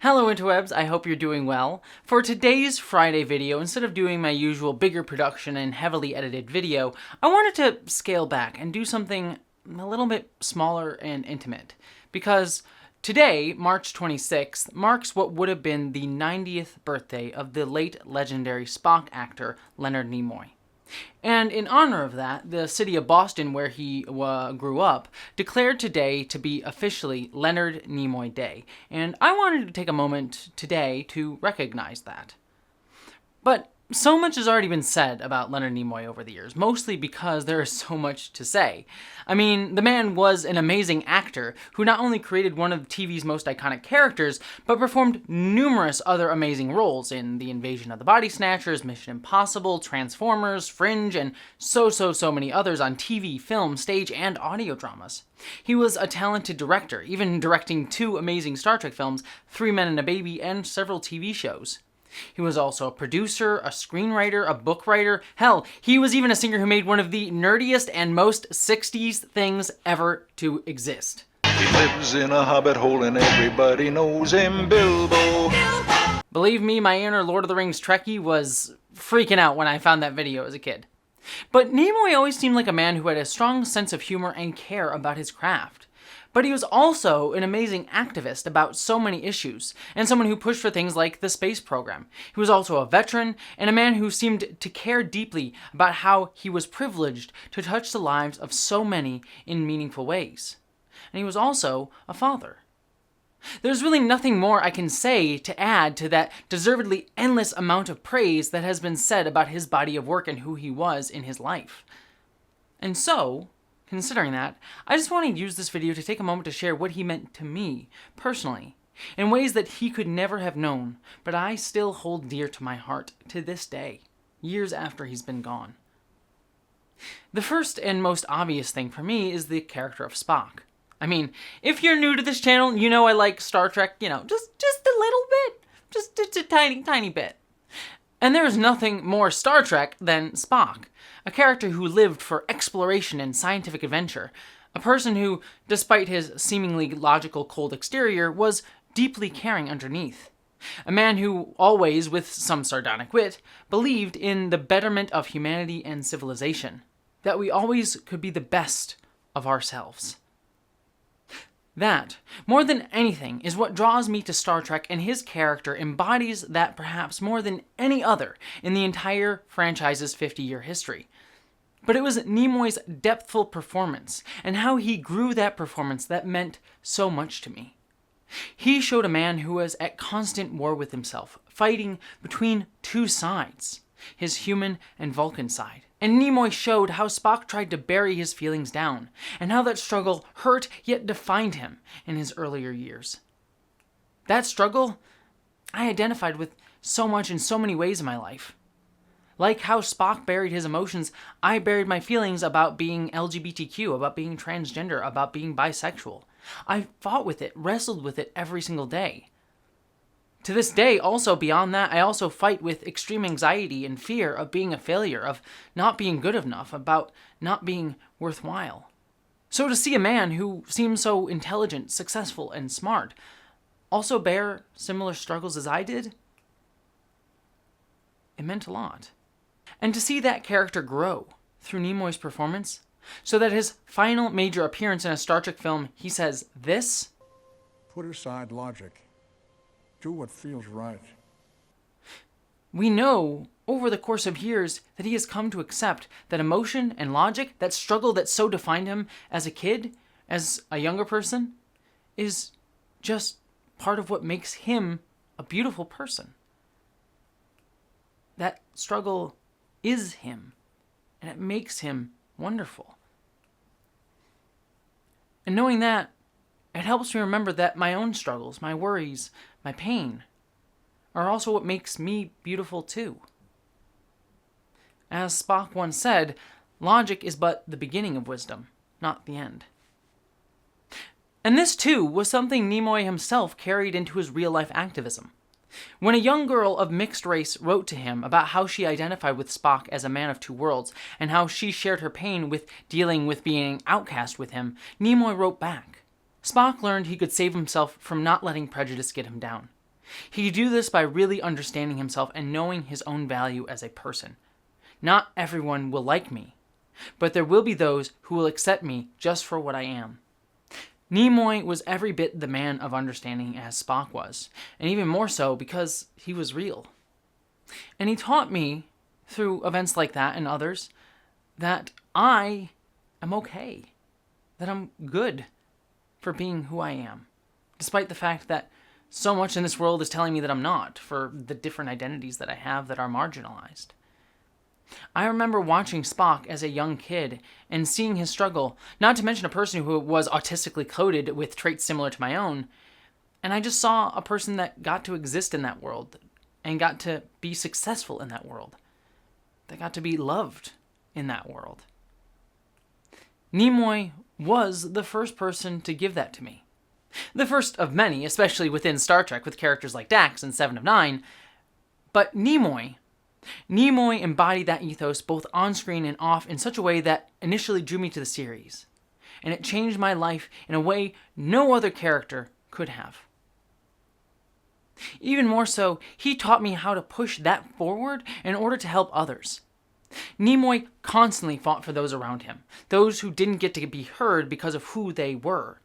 Hello interwebs, I hope you're doing well. For today's Friday video, instead of doing my usual bigger production and heavily edited video, I wanted to scale back and do something a little bit smaller and intimate. Because today, March 26th, marks what would have been the 90th birthday of the late legendary Spock actor Leonard Nimoy. And in honor of that, the city of Boston, where he grew up, declared today to be officially Leonard Nimoy Day. And I wanted to take a moment today to recognize that. But so much has already been said about Leonard Nimoy over the years, mostly because there is so much to say. I mean, the man was an amazing actor who not only created one of TV's most iconic characters, but performed numerous other amazing roles in The Invasion of the Body Snatchers, Mission Impossible, Transformers, Fringe, and so many others on TV, film, stage, and audio dramas. He was a talented director, even directing 2 amazing Star Trek films, 3 Men and a Baby, and several TV shows. He was also a producer, a screenwriter, a book writer. Hell, he was even a singer who made one of the nerdiest and most 60s things ever to exist. He lives in a hobbit hole and everybody knows him, Bilbo. Believe me, my inner Lord of the Rings Trekkie was freaking out when I found that video as a kid. But Nimoy always seemed like a man who had a strong sense of humor and care about his craft. But he was also an amazing activist about so many issues, and someone who pushed for things like the space program. He was also a veteran, and a man who seemed to care deeply about how he was privileged to touch the lives of so many in meaningful ways. And he was also a father. There's really nothing more I can say to add to that deservedly endless amount of praise that has been said about his body of work and who he was in his life. And so, considering that, I just want to use this video to take a moment to share what he meant to me, personally, in ways that he could never have known, but I still hold dear to my heart to this day, years after he's been gone. The first and most obvious thing for me is the character of Spock. I mean, if you're new to this channel, you know I like Star Trek, just a little bit, just a tiny bit. And there is nothing more Star Trek than Spock, a character who lived for exploration and scientific adventure, a person who, despite his seemingly logical cold exterior, was deeply caring underneath. A man who always, with some sardonic wit, believed in the betterment of humanity and civilization, that we always could be the best of ourselves. That, more than anything, is what draws me to Star Trek, and his character embodies that perhaps more than any other in the entire franchise's 50-year history. But it was Nimoy's depthful performance, and how he grew that performance that meant so much to me. He showed a man who was at constant war with himself, fighting between 2 sides, his human and Vulcan side. And Nimoy showed how Spock tried to bury his feelings down, and how that struggle hurt yet defined him in his earlier years. That struggle, I identified with so much in so many ways in my life. Like how Spock buried his emotions, I buried my feelings about being LGBTQ, about being transgender, about being bisexual. I fought with it, wrestled with it every single day. To this day, also beyond that, I also fight with extreme anxiety and fear of being a failure, of not being good enough, about not being worthwhile. So to see a man who seemed so intelligent, successful, and smart also bear similar struggles as I did, it meant a lot. And to see that character grow through Nimoy's performance, so that his final major appearance in a Star Trek film, he says this: "Put aside logic. Do what feels right." We know over the course of years that he has come to accept that emotion and logic, that struggle that so defined him as a kid, as a younger person, is just part of what makes him a beautiful person. That struggle is him, and it makes him wonderful. And knowing that, it helps me remember that my own struggles, my worries, my pain, are also what makes me beautiful too. As Spock once said, logic is but the beginning of wisdom, not the end. And this too was something Nimoy himself carried into his real-life activism. When a young girl of mixed race wrote to him about how she identified with Spock as a man of 2 worlds, and how she shared her pain with dealing with being outcast with him, Nimoy wrote back, Spock learned he could save himself from not letting prejudice get him down. He could do this by really understanding himself and knowing his own value as a person. Not everyone will like me, but there will be those who will accept me just for what I am. Nimoy was every bit the man of understanding as Spock was, and even more so because he was real. And he taught me, through events like that and others, that I am okay, that I'm good for being who I am, despite the fact that so much in this world is telling me that I'm not, for the different identities that I have that are marginalized. I remember watching Spock as a young kid and seeing his struggle, not to mention a person who was autistically coded with traits similar to my own, and I just saw a person that got to exist in that world and got to be successful in that world, that got to be loved in that world. Nimoy was the first person to give that to me. The first of many, especially within Star Trek with characters like Dax and Seven of Nine, but Nimoy embodied that ethos both on screen and off in such a way that initially drew me to the series, and it changed my life in a way no other character could have. Even more so, he taught me how to push that forward in order to help others. Nimoy constantly fought for those around him, those who didn't get to be heard because of who they were.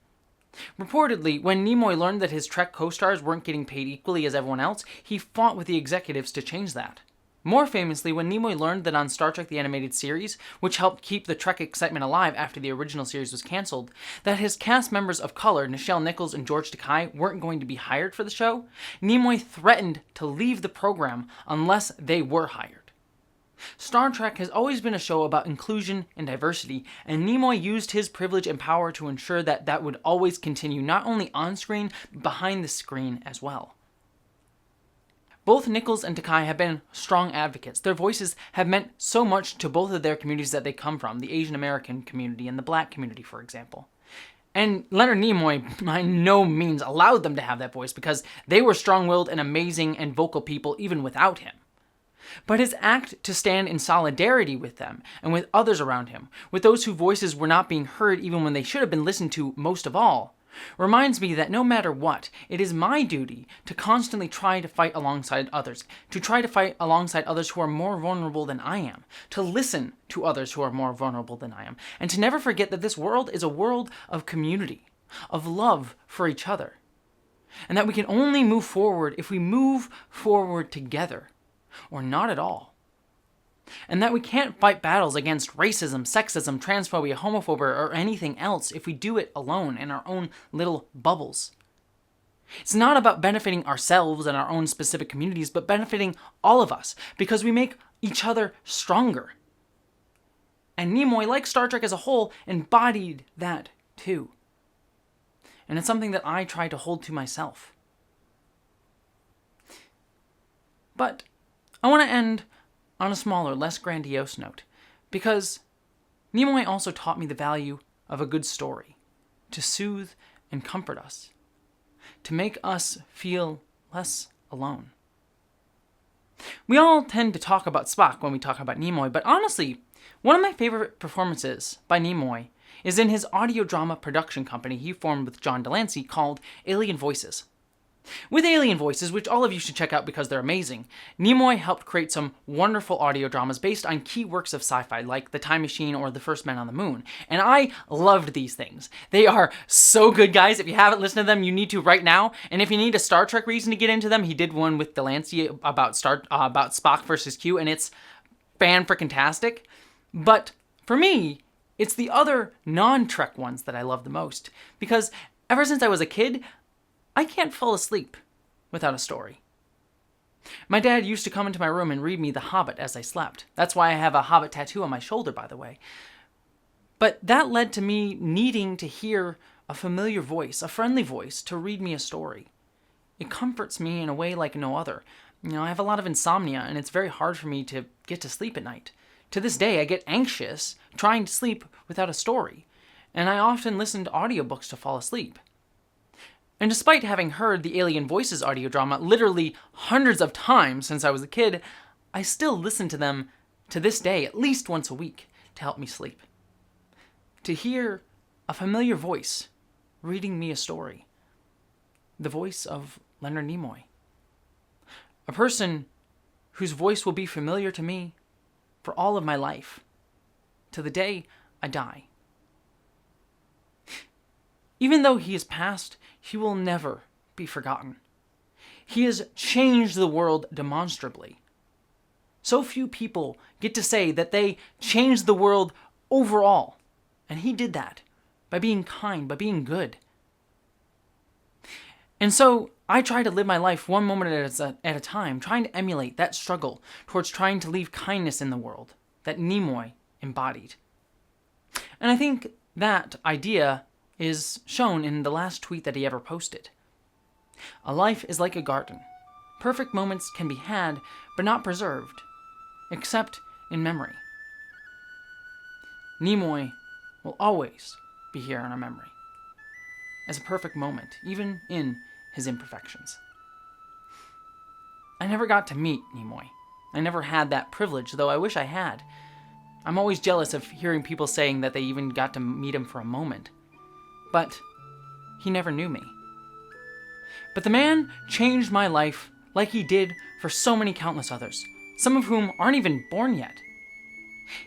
Reportedly, when Nimoy learned that his Trek co-stars weren't getting paid equally as everyone else, he fought with the executives to change that. More famously, when Nimoy learned that on Star Trek the Animated Series, which helped keep the Trek excitement alive after the original series was cancelled, that his cast members of color, Nichelle Nichols and George Takei, weren't going to be hired for the show, Nimoy threatened to leave the program unless they were hired. Star Trek has always been a show about inclusion and diversity, and Nimoy used his privilege and power to ensure that that would always continue, not only on screen, but behind the screen as well. Both Nichols and Takei have been strong advocates. Their voices have meant so much to both of their communities that they come from, the Asian American community and the Black community, for example. And Leonard Nimoy by no means allowed them to have that voice because they were strong-willed and amazing and vocal people even without him. But his act to stand in solidarity with them and with others around him, with those whose voices were not being heard even when they should have been listened to most of all, reminds me that no matter what, it is my duty to constantly try to fight alongside others, to try to fight alongside others who are more vulnerable than I am, to listen to others who are more vulnerable than I am, and to never forget that this world is a world of community, of love for each other, and that we can only move forward if we move forward together, or not at all. And that we can't fight battles against racism, sexism, transphobia, homophobia, or anything else if we do it alone in our own little bubbles. It's not about benefiting ourselves and our own specific communities, but benefiting all of us, because we make each other stronger. And Nimoy, like Star Trek as a whole, embodied that too. And it's something that I try to hold to myself. But I want to end on a smaller, less grandiose note, because Nimoy also taught me the value of a good story, to soothe and comfort us, to make us feel less alone. We all tend to talk about Spock when we talk about Nimoy, but honestly, one of my favorite performances by Nimoy is in his audio drama production company he formed with John Delancey called Alien Voices. With Alien Voices, which all of you should check out because they're amazing, Nimoy helped create some wonderful audio dramas based on key works of sci-fi like The Time Machine or The First Man on the Moon, and I loved these things. They are so good, guys. If you haven't listened to them, you need to right now, and if you need a Star Trek reason to get into them, he did one with Delancey about Spock versus Q, and it's fan-frickin-tastic. But for me, it's the other non-Trek ones that I love the most, because ever since I was a kid, I can't fall asleep without a story. My dad used to come into my room and read me The Hobbit as I slept. That's why I have a Hobbit tattoo on my shoulder, by the way. But that led to me needing to hear a familiar voice, a friendly voice, to read me a story. It comforts me in a way like no other. I have a lot of insomnia, and it's very hard for me to get to sleep at night. To this day, I get anxious trying to sleep without a story, and I often listen to audiobooks to fall asleep. And despite having heard the Alien Voices audio drama literally hundreds of times since I was a kid, I still listen to them to this day at least once a week to help me sleep. To hear a familiar voice reading me a story, the voice of Leonard Nimoy, A person whose voice will be familiar to me for all of my life, to the day I die. Even though he is past, he will never be forgotten. He has changed the world demonstrably. So few people get to say that they changed the world overall, and he did that by being kind, by being good. And so I try to live my life one moment at a time, trying to emulate that struggle towards trying to leave kindness in the world that Nimoy embodied. And I think that idea is shown in the last tweet that he ever posted. A life is like a garden. Perfect moments can be had, but not preserved, except in memory. Nimoy will always be here in our memory as a perfect moment, even in his imperfections. I never got to meet Nimoy. I never had that privilege, though I wish I had. I'm always jealous of hearing people saying that they even got to meet him for a moment. But he never knew me. But the man changed my life like he did for so many countless others, some of whom aren't even born yet.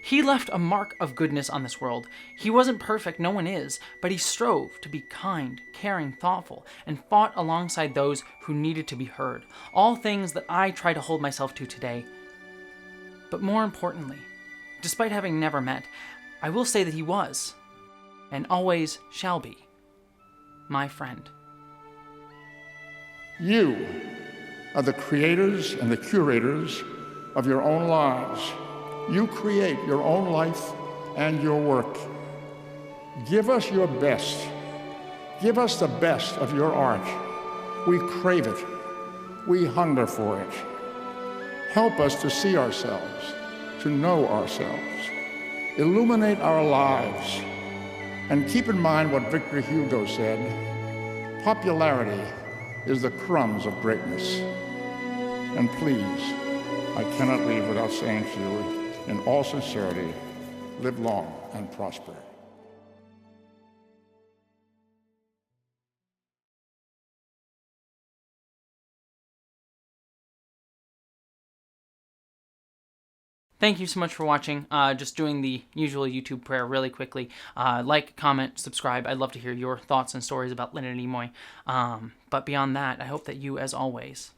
He left a mark of goodness on this world. He wasn't perfect, no one is, but he strove to be kind, caring, thoughtful, and fought alongside those who needed to be heard. All things that I try to hold myself to today. But more importantly, despite having never met, I will say that he was, and always shall be, my friend. You are the creators and the curators of your own lives. You create your own life and your work. Give us your best. Give us the best of your art. We crave it. We hunger for it. Help us to see ourselves, to know ourselves. Illuminate our lives. And keep in mind what Victor Hugo said, popularity is the crumbs of greatness. And please, I cannot leave without saying to you, in all sincerity, live long and prosper. Thank you so much for watching. Just doing the usual YouTube prayer really quickly. Like, comment, subscribe. I'd love to hear your thoughts and stories about Leonard Nimoy. But beyond that, I hope that you, as always,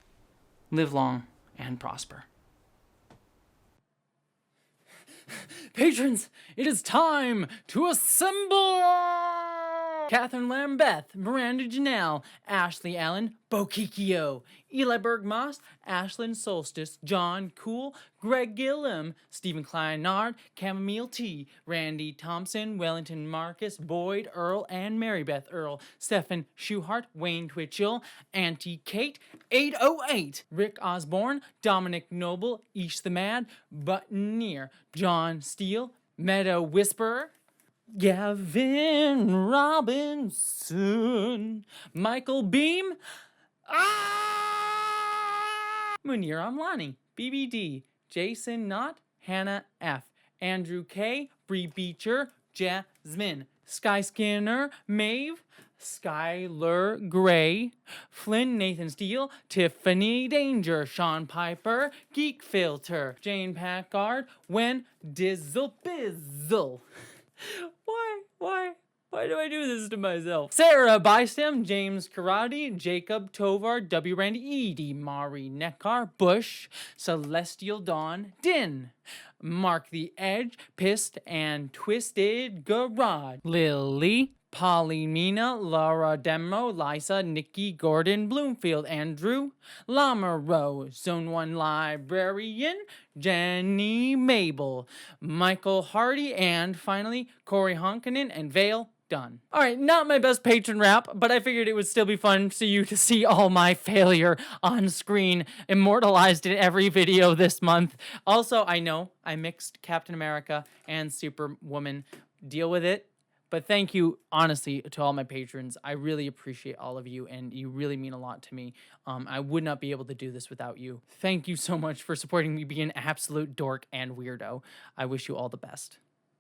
live long and prosper. Patrons, it is time to assemble! Catherine Lambeth, Miranda Janelle, Ashley Allen, Bokikio, Eli Bergmoss, Ashlyn Solstice, John Cool, Greg Gillum, Stephen Kleinard, Chamomile T, Randy Thompson, Wellington Marcus, Boyd Earl, and Marybeth Earl, Stephen Schuhart, Wayne Twitchell, Auntie Kate, 808, Rick Osborne, Dominic Noble, Ish the Mad, Buttoneer, John Steele, Meadow Whisperer, Gavin Robinson, Michael Beam, Munir Amlani, BBD, Jason Knott, Hannah F, Andrew K, Bree Beecher, Jasmine, Sky Skinner, Maeve, Skylar Gray, Flynn Nathan Steele, Tiffany Danger, Sean Piper, Geek Filter, Jane Packard, Wen Dizzle Bizzle. Why do I do this to myself? Sarah Bystem, James Karate, Jacob Tovar, W. Randy, Edie, Mari Neckar, Bush, Celestial Dawn, Din, Mark the Edge, Pissed and Twisted Garage, Lily, Polly Mina, Laura Demo, Liza, Nikki Gordon, Bloomfield, Andrew, Lamaro, Zone 1 Librarian, Jenny Mabel, Michael Hardy, and finally Corey Honkanen and Vale. Done. Alright, not my best patron rap, but I figured it would still be fun for you to see all my failure on screen, immortalized in every video this month. Also, I know I mixed Captain America and Superwoman. Deal with it. But thank you, honestly, to all my patrons. I really appreciate all of you, and you really mean a lot to me. I would not be able to do this without you. Thank you so much for supporting me being an absolute dork and weirdo. I wish you all the best.